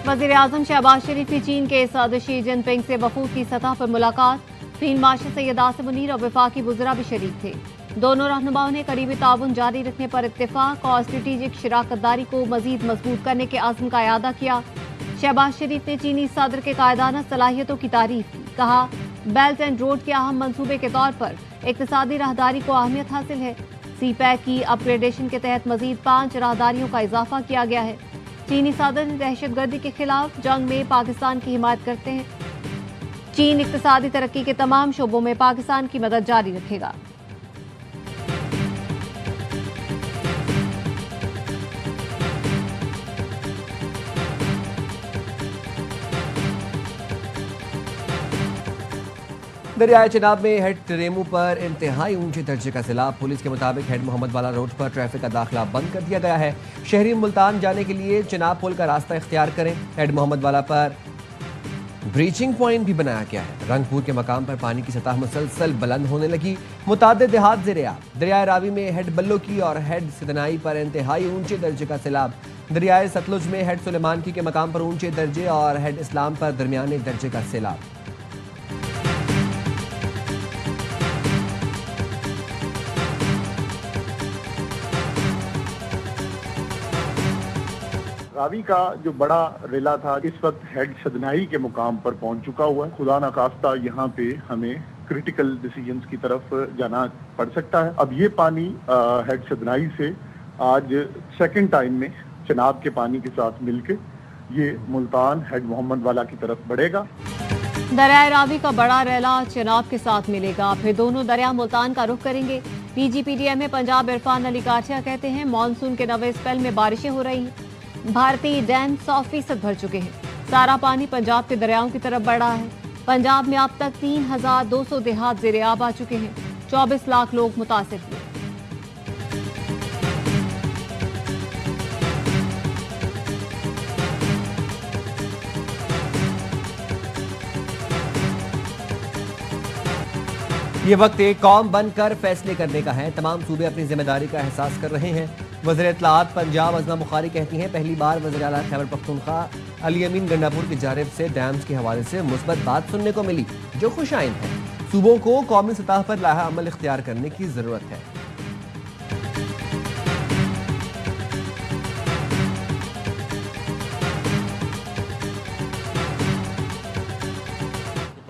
वज़ीर आज़म शहबाज शरीफ की चीन के सदर शी जिनपिंग से वफूद की सतह पर मुलाकात। फील्ड मार्शल सैयद आसिम मुनीर और वफाकी वज़रा भी शरीक थे। दोनों रहनुमाओं ने करीबी ताउन जारी रखने पर इत्तेफाक और स्ट्रेटेजिक शराकतदारी को मजीद मजबूत करने के आज़म का इयादा किया। शहबाज शरीफ ने चीनी सदर के कायदाना सलाहियतों की तारीफ की। कहा, बेल्ट एंड रोड के अहम मंसूबे के तौर पर इक्तिसादी राहदारी को अहमियत हासिल है। सी पैक की अपग्रेडेशन के तहत मजीद 5 राहदारियों का इजाफा किया गया है। चीनी सदर ने दहशतगर्दी के खिलाफ जंग में पाकिस्तान की हिमायत करते हैं। चीन इक्तिसादी तरक्की के तमाम शोबों में पाकिस्तान की मदद जारी रखेगा। दरियाए चिनाब में हेड टेरेमू पर इंतहाई ऊंचे दर्जे का सैलाब। पुलिस के मुताबिक हेड मोहम्मद वाला रोड पर ट्रैफिक का दाखिला बंद कर दिया गया है। शहरी मुल्तान जाने के लिए चिनाब पुल का रास्ता इख्तियार करें। हेड मोहम्मद वाला पर ब्रीचिंग पॉइंट भी बनाया गया है। रंगपुर के मकाम पर पानी की सतह मुसलसल बुलंद होने लगी। मुतादिद देहात ज़ेर-ए-आब। दरियाए रावी में हेड बल्लो की और हेड सिदनाई पर इंतहाई ऊंचे दर्जे का सैलाब। दरियाए सतलुज में हेड सुलेमानकी के मकाम पर ऊंचे दर्जे और हेड इस्लाम पर दरमियाने दर्जे का सैलाब। रावी का जो बड़ा रेला था इस वक्त हेड सदनाई के मुकाम पर पहुंच चुका हुआ है। खुदा न खास्ता यहाँ पे हमें क्रिटिकल डिसीजंस की तरफ जाना पड़ सकता है। अब ये पानी हेड सदनाई से आज सेकंड टाइम में चिनाब के पानी के साथ मिलके ये मुल्तान हेड मोहम्मद वाला की तरफ बढ़ेगा। दरियाए रावी का बड़ा रेला चिनाब के साथ मिलेगा, फिर दोनों दरिया मुल्तान का रुख करेंगे। PGPDM में पंजाब इरफान अली काठिया कहते हैं, मानसून के नवे स्पेल में बारिशें हो रही हैं। भारतीय डैम 100% भर चुके हैं। सारा पानी पंजाब के दरियाओं की तरफ बढ़ रहा है। पंजाब में अब तक 3200 देहात ज़ेर-ए-आब आ चुके हैं। 24 लाख लोग मुतासिर हुए। ये वक्त एक कौम बनकर फैसले करने का है। तमाम सूबे अपनी जिम्मेदारी का एहसास कर रहे हैं। वज़ीर इत्तलाआत पंजाब अज़मा बुखारी कहती हैं, पहली बार वज़ीर आला खैबर पख्तूनख्वा अली अमीन गंडापुर की जानिब से डैम्स के हवाले से मुस्बत बात सुनने को मिली, जो खुशाइन है। सूबों को कौमी सतह पर लाहा अमल इख्तियार करने की जरूरत है।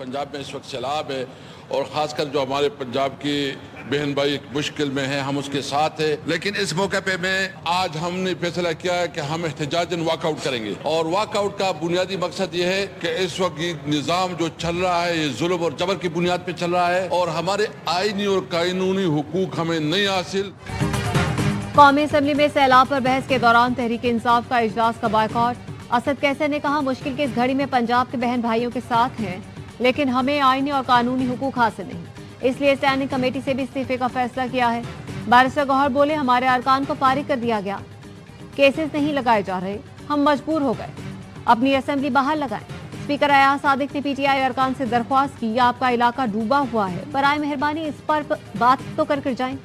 पंजाब में इस वक्त सैलाब है और ख़ासकर जो हमारे पंजाब की बहन भाई मुश्किल में है, हम उसके साथ है। लेकिन इस मौके पे मैं आज हमने फैसला किया है कि हम एहतजाजन वॉकआउट करेंगे और वॉकआउट का बुनियादी मकसद ये है कि इस वक्त ये निज़ाम जो चल रहा है ये जुल्म और जबर की बुनियाद पे चल रहा है और हमारे आईनी और कानूनी हुकूक हमें नहीं हासिल। कौमी असम्बली में सैलाब पर बहस के दौरान तहरीक इंसाफ का इजलास का बायकॉट। असद कैसर ने कहा, मुश्किल की इस घड़ी में पंजाब के बहन भाइयों के साथ हैं, लेकिन हमें आईनी और कानूनी हुकूक हासिल नहीं, इसलिए स्टैंडिंग कमेटी से भी इस्तीफे का फैसला किया है। बैरिस्टर गौहर बोले, हमारे अरकान को फारिग कर दिया गया, केसेस नहीं लगाए जा रहे, हम मजबूर हो गए, अपनी असेंबली बाहर लगाएं। स्पीकर अयाज सादिक ने PTI अरकान से दरख्वास्त की, आपका इलाका डूबा हुआ है, बराए मेहरबानी इस पर बात तो कर जाएं।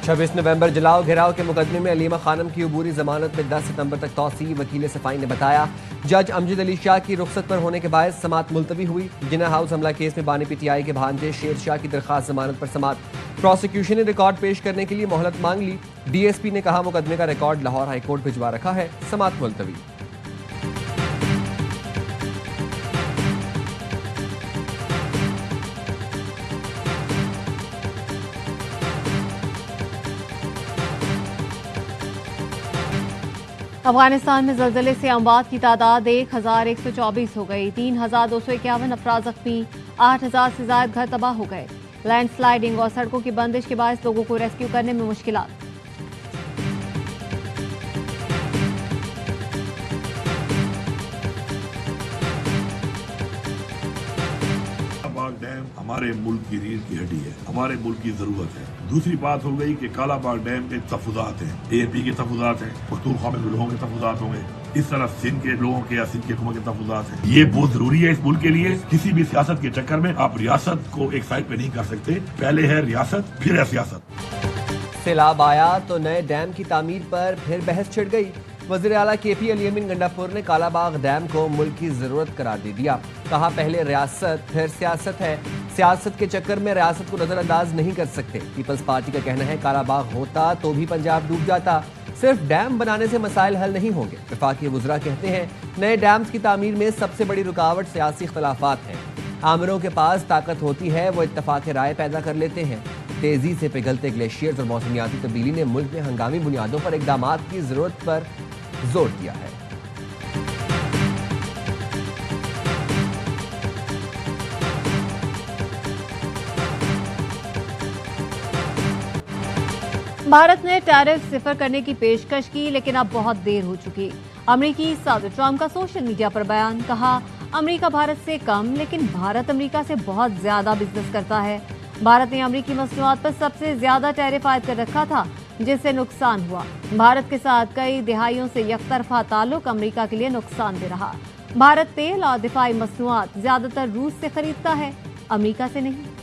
छब्बीस नवंबर जलाओ घेराव के मुकदमे में अलीमा खानम की अबूरी जमानत में 10 सितंबर तक तौसी। वकील सफाई ने बताया, जज अमजद अली शाह की रुखसत पर होने के बायस समात मुलतवी हुई। जिना हाउस हमला केस में बानी PTI के भांजे शेर शाह की दरखास्त जमानत पर समात। प्रोसिक्यूशन ने रिकॉर्ड पेश करने के लिए मोहलत मांग ली। DSP ने कहा, मुकदमे का रिकॉर्ड लाहौर हाईकोर्ट भिजवा रखा है, समात मुलतवी। अफगानिस्तान में जल्जले से अमवात की तादाद 1124 हो गई। 3251 अफराद जख्मी, 8000 से ज्यादा घर तबाह हो गए। लैंडस्लाइडिंग और सड़कों की बंदिश के बायस लोगों को रेस्क्यू करने में मुश्किलात। डैम हमारे मुल्क की रीढ़ की हड्डी है, हमारे मुल्क की जरूरत है। दूसरी बात हो गई कि कालाबाग डैम के तहफुजात हैं, ANP के तहफुजात हैं, पख्तूनख्वा में लोगों के तहफुजात होंगे, इस तरह सिंध के लोगों के या सिंध के हुकूमत के तहफुजात हैं। ये बहुत जरूरी है इस मुल्क के लिए। किसी भी सियासत के चक्कर में आप रियासत को एक साइड पे नहीं कर सकते, पहले है रियासत फिर है सियासत। सैलाब आया तो नए डैम की तामीर पर फिर बहस छिड़ गई। वज़ीर आला KP अली अमीन गंडापुर ने कालाबाग डैम को मुल्क की जरूरत करार दे दिया। कहा पहले रियासत फिर सियासत है, सियासत के चक्कर में रियासत को नजरअंदाज नहीं कर सकते। पीपल्स पार्टी का कहना है कालाबाग होता तो भी पंजाब डूब जाता, सिर्फ डैम बनाने से मसाइल हल नहीं होंगे। वफाकी वुज़रा कहते हैं नए डैम्स की तामीर में सबसे बड़ी रुकावट सियासी इख्तलाफात हैं। आमिरों के पास ताकत होती है, वो इत्तफाक राय पैदा कर लेते हैं। तेजी से पिघलते ग्लेशियर्स और मौसमियाती तब्दीली ने मुल्क में हंगामी बुनियादों पर इक़दामात की जरूरत पर जोर दिया है। भारत ने टैरिफ सिफर करने की पेशकश की, लेकिन अब बहुत देर हो चुकी। अमेरिकी सदर ट्रंप का सोशल मीडिया पर बयान, कहा अमेरिका भारत से कम लेकिन भारत अमेरिका से बहुत ज्यादा बिजनेस करता है। भारत ने अमेरिकी मसनूआत पर सबसे ज्यादा टैरिफ आयद कर रखा था, जिससे नुकसान हुआ। भारत के साथ कई दिहाइयों से यकतरफा ताल्लुक अमेरिका के लिए नुकसानदेह रहा। भारत तेल और दिफाई मसनूआत ज्यादातर रूस से खरीदता है, अमेरिका से नहीं।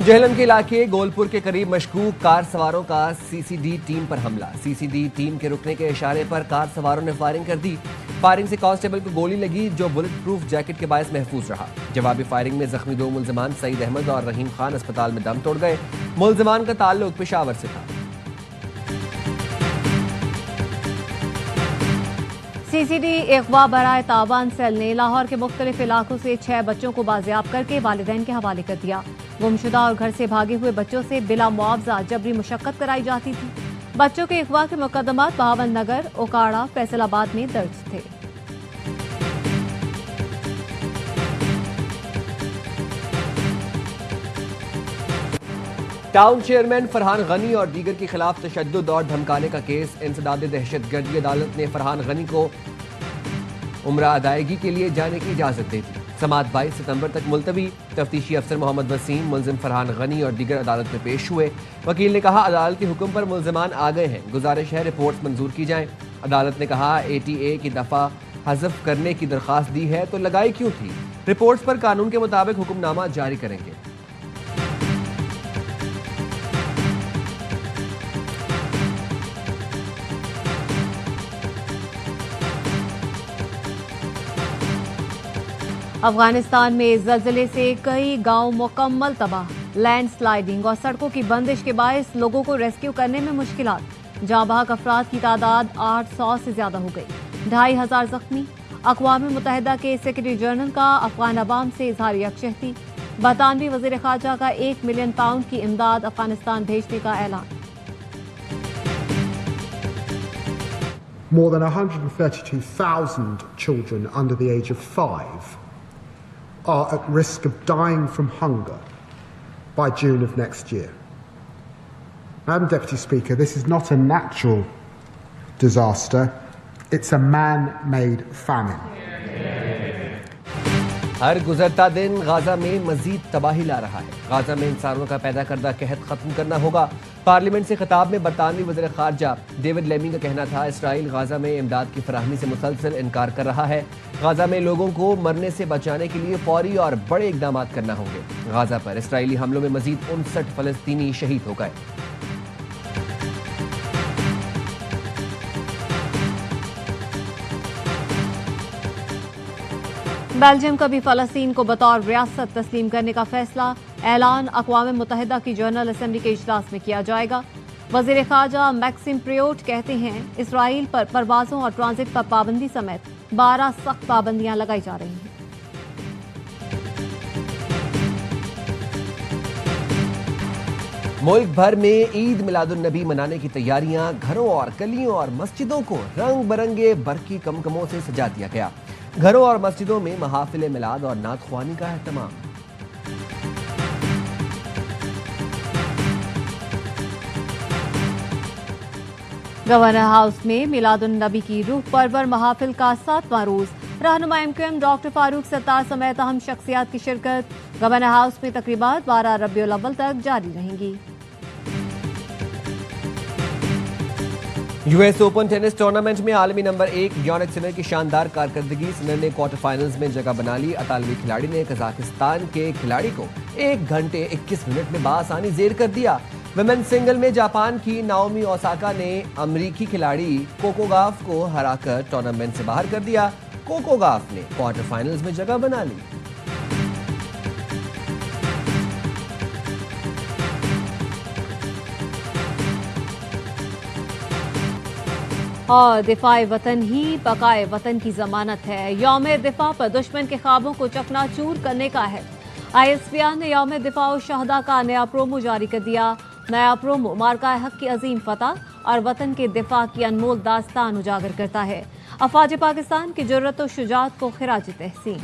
जेहलम के इलाके गोलपुर के करीब मशकूक कार सवारों का CCD टीम पर हमला। CCD टीम के रुकने के इशारे पर कार सवारों ने फायरिंग कर दी। फायरिंग से कांस्टेबल को गोली लगी, जो बुलेट प्रूफ जैकेट के बायस महफूज रहा। जवाबी फायरिंग में जख्मी 2 मुल्जिमान सईद अहमद और रहीम खान अस्पताल में दम तोड़ गए। मुल्जिमान का ताल्लुक पेशावर से था। CCD अगवा बराए ताबान सेल ने लाहौर के मुख्तलिफ इलाकों से 6 बच्चों को बाजियाब करके वालिदैन के हवाले कर दिया। गुमशुदा और घर से भागे हुए बच्चों से बिला मुआवजा जबरी मुशक्कत कराई जाती थी। बच्चों के अगवा के मुकदमात बहावन नगर, ओकाड़ा, फैसलाबाद में दर्ज थे। टाउन चेयरमैन फरहान गनी और दीगर के खिलाफ तशद्दुद और धमकाने का केस। इंसदाद दहशतगर्दी अदालत ने फरहान गनी को उम्रा अदायगी के लिए जाने की इजाजत दे दी। समात 22 सितंबर तक मुलतवी। तफ्तीशी अफसर मोहम्मद वसीम मुलजिम फरहान गनी और दीगर अदालत में पेश हुए। वकील ने कहा अदालती हुक्म पर मुलजिमान आ गए हैं, गुजारिश है रिपोर्ट मंजूर की जाएं। अदालत ने कहा ATA की दफा हज़फ करने की दरख्वास्त दी है तो लगाई क्यों थी। रिपोर्ट्स पर कानून के मुताबिक हुक्मनामा जारी करेंगे। अफगानिस्तान में जल्जले से कई गांव मुकम्मल तबाह। लैंडस्लाइडिंग और सड़कों की बंदिश के बायस लोगों को रेस्क्यू करने में मुश्किलात। जाँ बहक अफराद की तादाद 800 से ज्यादा हो गई, 2500 जख्मी। अक़वाम मुत्तहिदा के सेक्रेटरी जनरल का अफगान अवाम से इजहार यकजहती। बरतानवी वज़ीर ख़ारजा का 1 मिलियन पाउंड की इमदाद अफगानिस्तान भेजने का ऐलान। More than 132,000 children under the age of 5 are at risk of dying from hunger by June of next year. Madam Deputy Speaker, this is not a natural disaster, it's a man-made famine. हर गुजरता दिन Gaza में मजीद तबाही ला रहा है। Gaza में इंसानों का पैदा करदा कहत खत्म करना होगा। पार्लियामेंट से खिताब में बरतानवी वज़ीर ख़ारजा डेविड लेमी का कहना था इसराइल गाजा में इमदाद की फराहमी से मुसलसल इनकार कर रहा है। गाजा में लोगों को मरने से बचाने के लिए फौरी और बड़े इकदाम करना होंगे। गाजा पर इसराइली हमलों में मजीद 59 फ़लस्तीनी शहीद हो गए। बेल्जियम का भी फ़लस्तीन को बतौर रियासत तस्लीम करने का फैसला। ऐलान अक़वाम मुत्तहिदा की जनरल असेंबली के इजलास में किया जाएगा। वज़ीर ख़ारजा मैक्सिम प्रियोट कहते हैं इसराइल पर परवाज़ों और ट्रांजिट पर पाबंदी समेत 12 सख्त पाबंदियां लगाई जा रही हैं। मुल्क भर में ईद मिलादुन्नबी मनाने की तैयारियां। घरों और गलियों और मस्जिदों को रंग बिरंगे बरकी कमकमों से सजा दिया गया। घरों और मस्जिदों में महाफिल मिलाद और नात ख्वानी का एहतमाम। गवर्नर हाउस में मिलादुन नबी की रूह परवर महाफिल का 7वां रोज रहनुमा MQM डॉक्टर फारूक सत्तार समेत अहम शख्सियात की शिरकत। गवर्नर हाउस में तकरीबात 12 रबीउल अव्वल तक जारी रहेंगी। यूएस ओपन टेनिस टूर्नामेंट में आलमी नंबर 1 यानिक सिनर की शानदार कारकर्दगी। सिनर ने क्वार्टर फाइनल्स में जगह बना ली। इतालवी खिलाड़ी ने कजाकिस्तान के खिलाड़ी को 1 घंटे 21 मिनट में बासानी जेर कर दिया। वुमेन सिंगल में जापान की नाओमी ओसाका ने अमरीकी खिलाड़ी कोको गॉफ को हराकर टूर्नामेंट से बाहर कर दिया। कोको गॉफ ने क्वार्टर फाइनल्स में जगह बना ली। और दिफाए वतन ही बकाए वतन की जमानत है। यौम दिफा पर दुश्मन के ख्वाबों को चकनाचूर करने का है। ISPR ने यौम दिफा और शहदा का नया प्रोमो जारी कर दिया। नया प्रोमो मार्का हक की अजीम फतह और वतन के दिफा की अनमोल दास्तान उजागर करता है। अफवाज पाकिस्तान की जुर्रत और शुजाअत को खिराज तहसीन।